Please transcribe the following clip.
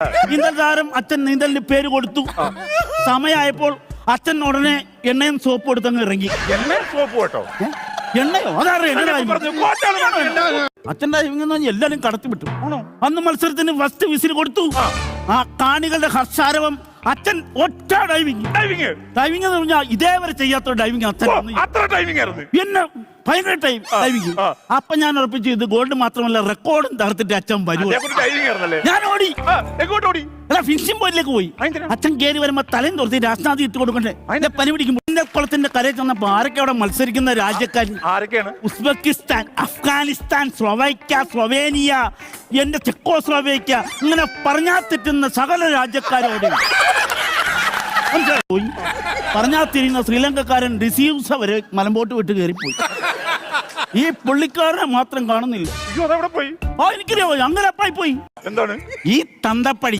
നീന്തൽ താരം അച്ഛൻ നീന്തലിന് പേര് കൊടുത്തു. സമയമായപ്പോൾ അച്ഛൻ ഉടനെ എണ്ണയും സോപ്പ് കൊടുത്തങ്ങ് ഇറങ്ങി. സോപ്പ് കേട്ടോ? എണ്ണയോ? അതറിയാം. അച്ഛൻ ഡൈവിംഗ് എന്ന് പറഞ്ഞാൽ എല്ലാരും കടത്തിവിട്ടു. അന്ന് മത്സരത്തിന് ഫസ്റ്റ് വിസിൽ കൊടുത്തു. ആ കാണികളുടെ ഹർഷാരവം. അച്ഛൻ ഒറ്റ ഡൈവിംഗ് എന്ന് പറഞ്ഞാൽ ഇതേവരെ ചെയ്യാത്ത ഡൈവിംഗ് അച്ഛൻ. പിന്നെ ഭയങ്കര ഡൈവിംഗ്. അപ്പൊ ഞാൻ ഉറപ്പിച്ചു ഇത് ഗോൾഡ് മാത്രമല്ല റെക്കോർഡും തകർത്തിട്ട് അച്ഛൻ വരൂ. ഞാൻ ഓടി അല്ല ഫിനിഷിംഗ് പോയിന്റിലേക്ക് പോയി. അച്ഛൻ കയറി വരുമ്പോ തലയും തുറത്തി രാഷ്ട്രനാഥി ഇട്ട് കൊടുക്കണ്ടേ? അതിന്റെ പനി പിടിക്കും. കുളത്തിന്റെ കരയിൽ ചെന്നപ്പോ ആരൊക്കെ അവിടെ മത്സരിക്കുന്ന രാജ്യക്കാർ? ഉസ്ബെക്കിസ്ഥാൻ, അഫ്ഗാനിസ്ഥാൻ, സ്ലൊവേക്യ, സ്ലൊവേനിയ, എന്റെ ചെക്കോസ്ലോവേക്യ, ഇങ്ങനെ പറഞ്ഞാൽ തെറ്റുന്ന സകല രാജ്യക്കാരോട് പോയി. പറഞ്ഞാൽ തിരിയുന്ന ശ്രീലങ്കക്കാരൻ റിസീവ്സ് വരെ മലമ്പോട്ട് വിട്ട് കയറിപ്പോയി. ഈ പുള്ളിക്കാരനെ മാത്രം കാണുന്നില്ല. എനിക്കറിയാമോ അങ്ങനെ അപ്പായി പോയി. എന്താണ് ഈ തന്തപ്പടി?